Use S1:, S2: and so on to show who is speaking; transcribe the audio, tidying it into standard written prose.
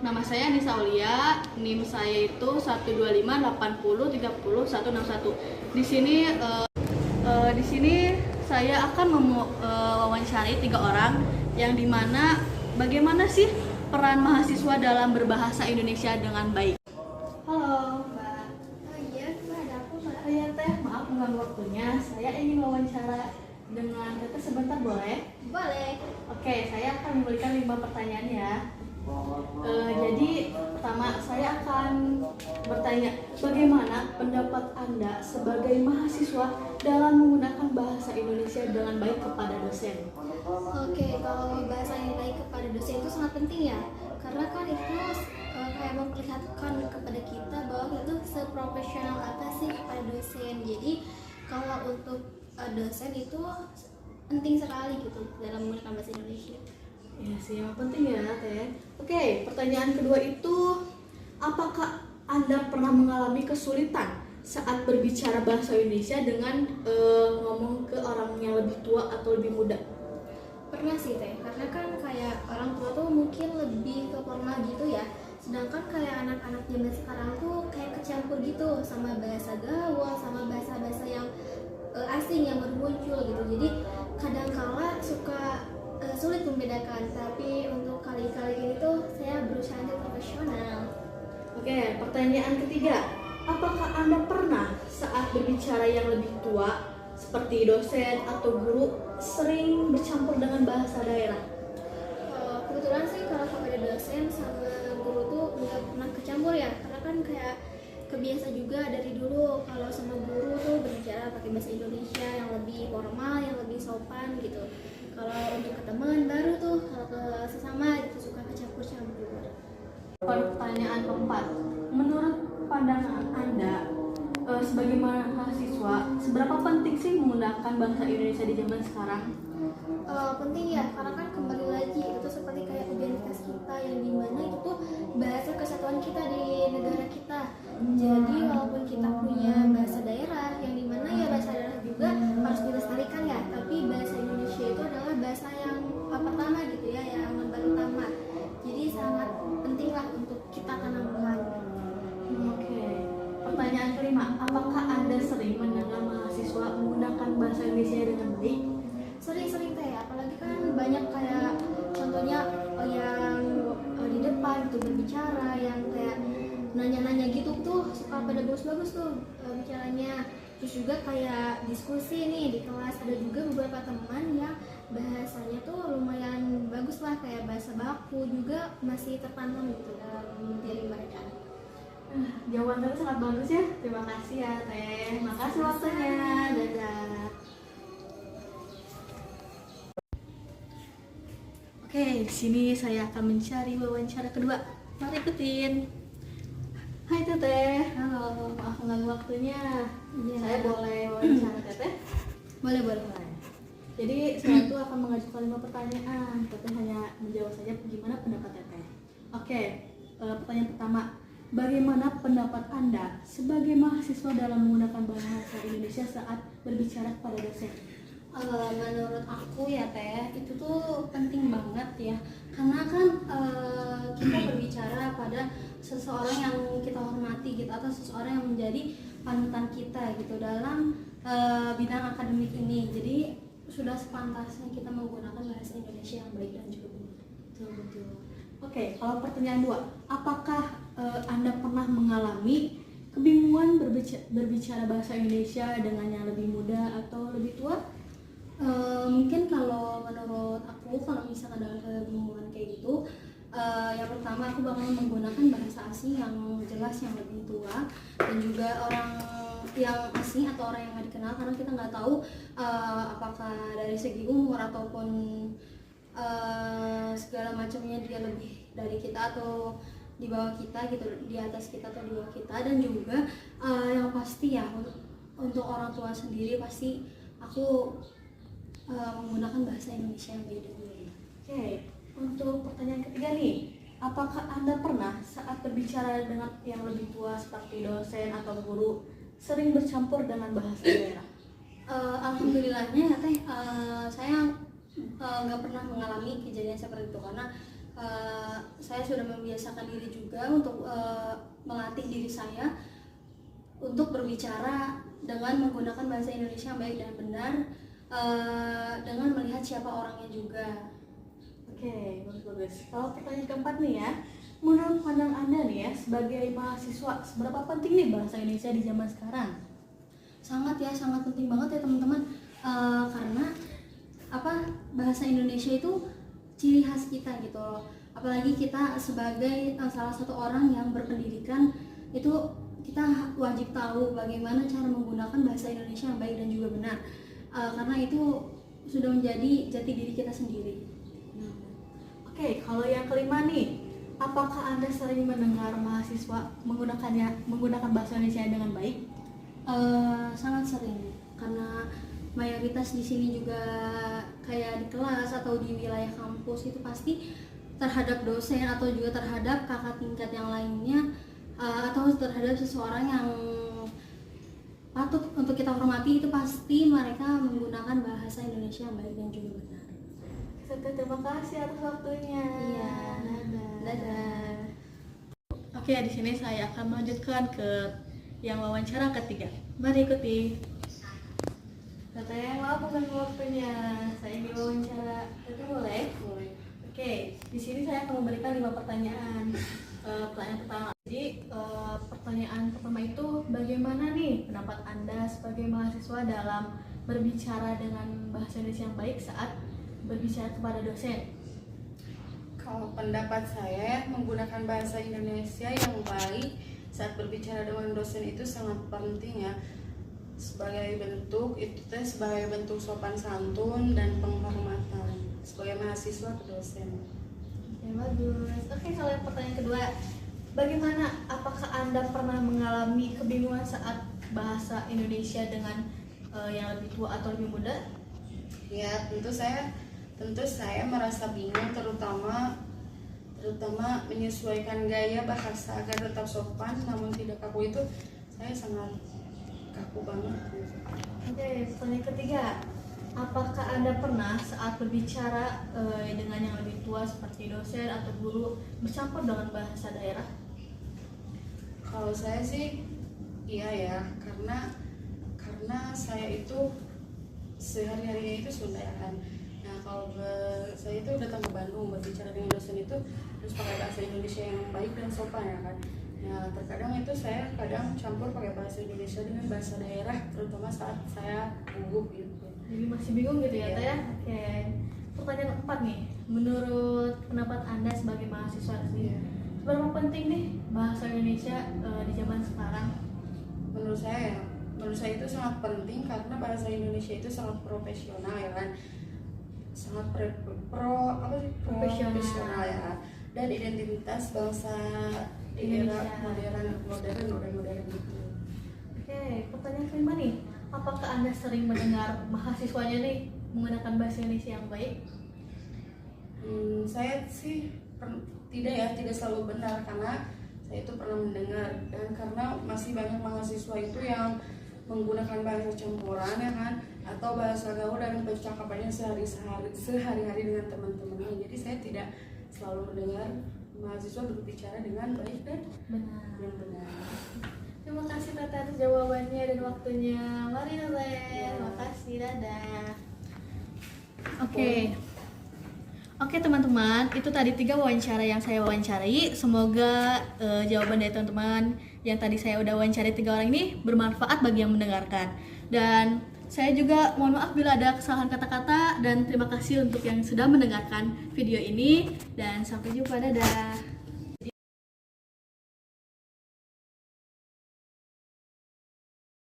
S1: Nama saya Nisa Aulia, NIM saya itu 12580300161. Di sini saya akan mewawancarai 3 orang yang dimana bagaimana sih peran mahasiswa dalam berbahasa Indonesia dengan baik. Halo Mbak.
S2: Oh iya, ada apa Mbak?
S1: Iya Teh, maaf mengganggu waktunya. Saya ingin wawancara dengan Teteh sebentar boleh?
S2: Boleh.
S1: Oke, saya akan memberikan 5 pertanyaan ya. Jadi pertama saya akan bertanya, bagaimana pendapat Anda sebagai mahasiswa dalam menggunakan bahasa Indonesia dengan baik kepada dosen?
S2: Oke, kalau bahasa yang baik kepada dosen itu sangat penting ya, karena kan itu kayak memperlihatkan kepada kita bahwa itu seprofesional apa sih kepada dosen. Jadi kalau untuk dosen itu penting sekali gitu dalam menggunakan bahasa Indonesia.
S1: Ya sih, yang penting ya Teh. Oke, pertanyaan kedua itu, apakah Anda pernah mengalami kesulitan saat berbicara bahasa Indonesia dengan ngomong ke orang yang lebih tua atau lebih muda?
S2: Pernah sih Teh, karena kan kayak orang tua tuh mungkin lebih ke formal gitu ya, sedangkan kayak anak-anak zaman sekarang tuh kayak kecampur gitu sama bahasa gaul, sama bahasa-bahasa yang asing yang baru muncul gitu. Jadi kadangkala suka sulit membedakan, tapi untuk kali-kali ini tuh saya berusaha untuk profesional.
S1: Oke, pertanyaan ketiga, apakah Anda pernah saat berbicara yang lebih tua seperti dosen atau guru sering bercampur dengan bahasa daerah?
S2: Kebetulan sih kalau kepada dosen sama guru tuh nggak pernah kecampur ya, karena kan kayak kebiasa juga dari dulu kalau sama guru tuh berbicara pakai bahasa Indonesia yang lebih formal, yang lebih sopan gitu. Kalau untuk ke teman baru tuh, kalau ke sesama gitu suka kecampur-campur.
S1: Pertanyaan keempat, menurut pandangan Anda sebagai mahasiswa, seberapa penting sih menggunakan bahasa Indonesia di zaman sekarang?
S2: Penting ya, karena kan kembali lagi itu seperti kayak identitas kita yang dimana itu tuh bahasa kesatuan kita di negara kita. Jadi walaupun kita punya bahasa daerah yang dimana ya bahasa daerah juga harus dilestarikan ya, tapi bahasa Indonesia itu adalah bahasa yang pertama gitu ya, yang paling utama. Jadi sangat penting lah untuk kita tanamkan.
S1: Oke. Pertanyaan kelima, apakah Anda sering mendengar mahasiswa menggunakan bahasa Indonesia dengan baik?
S2: Sering-sering Teh, apalagi kan banyak kayak contohnya yang di depan gitu berbicara, yang kayak nanya-nanya gitu tuh suka pada bagus-bagus tuh bicaranya. Terus juga kayak diskusi nih di kelas, ada juga beberapa teman yang bahasanya tuh lumayan bagus lah, kayak bahasa baku juga masih tertanam gitu dalam diri mereka.
S1: Jawaban Teteh sangat bagus ya. Terima kasih ya Teh. Makasih waktunya. Dadah. Oke, di sini saya akan mencari wawancara kedua. Mari ikutin. Hai Teteh.
S2: Halo.
S1: Maaf mengganggu waktunya.
S2: Iya.
S1: Saya boleh wawancara Teteh?
S2: Boleh.
S1: Jadi saya tuh akan mengajukan 5 pertanyaan. Teteh hanya menjawab saja gimana pendapat Teteh. Oke, pertanyaan pertama. Bagaimana pendapat Anda sebagai mahasiswa dalam menggunakan bahasa Indonesia saat berbicara kepada dosen?
S2: Menurut aku ya Teh, itu tuh penting banget ya, karena kan kita berbicara pada seseorang yang kita hormati gitu, atau seseorang yang menjadi panutan kita gitu dalam bidang akademik ini. Jadi sudah sepantasnya kita menggunakan bahasa Indonesia yang baik dan juga benar.
S1: Betul. Oke, kalau pertanyaan 2, apakah Anda pernah mengalami kebingungan berbicara bahasa Indonesia dengan yang lebih muda atau lebih tua?
S2: Mungkin kalau menurut aku, kalau misalkan dalam kebingungan kayak gitu, yang pertama aku bakal menggunakan bahasa asing yang jelas, yang lebih tua, dan juga orang yang asing atau orang yang nggak dikenal, karena kita nggak tahu apakah dari segi umur ataupun segala macamnya dia lebih dari kita atau di bawah kita gitu, di atas kita atau di bawah kita. Dan juga yang pasti ya, untuk orang tua sendiri pasti aku menggunakan bahasa Indonesia yang beda dulu.
S1: Oke, untuk pertanyaan ketiga nih, apakah Anda pernah saat berbicara dengan yang lebih tua seperti dosen atau guru sering bercampur dengan bahasa daerah?
S2: Alhamdulillahnya ya Teh, saya nggak pernah mengalami kejadian seperti itu, karena
S3: Saya sudah membiasakan diri juga untuk melatih diri saya untuk berbicara dengan menggunakan bahasa Indonesia yang baik dan benar, dengan melihat siapa orangnya juga.
S1: Oke, bagus-bagus. Kalau pertanyaan keempat nih ya, menurut pandang Anda nih ya, sebagai mahasiswa, seberapa penting nih bahasa Indonesia di zaman sekarang?
S3: Sangat ya, sangat penting banget ya teman-teman. Karena bahasa Indonesia itu ciri khas kita gitu loh. Apalagi kita sebagai salah satu orang yang berpendidikan, itu kita wajib tahu bagaimana cara menggunakan bahasa Indonesia yang baik dan juga benar. Karena itu sudah menjadi jati diri kita sendiri.
S1: Oke, kalau yang kelima nih, apakah Anda sering mendengar mahasiswa menggunakan bahasa Indonesia dengan baik?
S3: Sangat sering, karena mayoritas di sini juga kayak di kelas atau di wilayah kampus itu pasti terhadap dosen atau juga terhadap kakak tingkat yang lainnya, atau terhadap seseorang yang patut untuk kita hormati, itu pasti mereka menggunakan bahasa Indonesia yang baik dan juga benar.
S1: Terima kasih atas waktunya.
S3: Iya, dadah.
S1: Oke, di sini saya akan melanjutkan ke yang wawancara ketiga. Mari ikuti. Katanya maaf bukan waktunya. Saya ingin wawancara. Itu boleh?
S3: Boleh.
S1: Oke, di sini saya akan memberikan 5 pertanyaan. Pertanyaan pertama. Jadi pertanyaan pertama itu, bagaimana nih pendapat Anda sebagai mahasiswa dalam berbicara dengan bahasa Indonesia yang baik saat berbicara kepada dosen?
S4: Kalau pendapat saya, menggunakan bahasa Indonesia yang baik saat berbicara dengan dosen itu sangat penting ya. Sebagai bentuk sopan santun dan penghormatan sebagai mahasiswa ke dosen.
S1: Oke, bagus. Oke, kalau yang pertanyaan kedua, bagaimana? Apakah Anda pernah mengalami kebingungan saat bahasa Indonesia dengan yang lebih tua atau lebih muda?
S4: Ya, tentu saya merasa bingung, terutama menyesuaikan gaya bahasa agar tetap sopan namun tidak kaku. Itu saya sangat kaku banget.
S1: Oke, pertanyaan ketiga, apakah Anda pernah saat berbicara dengan yang lebih tua seperti dosen atau guru bercampur dengan bahasa daerah?
S4: Kalau saya sih iya ya, karena saya itu sehari-harinya itu Sunda ya kan. Nah, kalau saya itu datang ke Bandung berbicara dengan dosen itu harus pakai bahasa Indonesia yang baik dan sopan ya kan. Nah, terkadang itu saya campur pakai bahasa Indonesia dengan bahasa daerah, terutama saat saya gugup gitu.
S1: Jadi masih bingung gitu ya,
S4: Iya.
S1: Teh ya? Oke. Pertanyaan keempat nih, menurut pendapat Anda sebagai mahasiswa sendiri, seberapa penting nih bahasa Indonesia di zaman sekarang?
S4: Menurut saya itu sangat penting karena bahasa Indonesia itu sangat profesional ya kan, sangat profesional ya, dan identitas bangsa di era modern gitu.
S1: Oke, pertanyaan kelima nih, apakah Anda sering mendengar mahasiswanya nih menggunakan bahasa Indonesia yang baik?
S4: Saya sih tidak selalu benar, karena saya itu pernah mendengar, dan karena masih banyak mahasiswa itu yang menggunakan bahasa campuran ya kan, atau bahasa gaul dan percakapannya sehari-hari dengan teman-temannya. Jadi saya tidak selalu mendengar mahasiswa berbicara dengan baik dan benar.
S1: Terima kasih Tete atas jawabannya dan waktunya. Mari Tete. Terima kasih, dadah. Oke teman-teman, itu tadi 3 wawancara yang saya wawancarai. Semoga jawaban dari teman-teman yang tadi saya udah wawancarai 3 orang ini bermanfaat bagi yang mendengarkan. Dan saya juga mohon maaf bila ada kesalahan kata-kata, dan terima kasih untuk yang sudah mendengarkan video ini, dan sampai jumpa, dadah.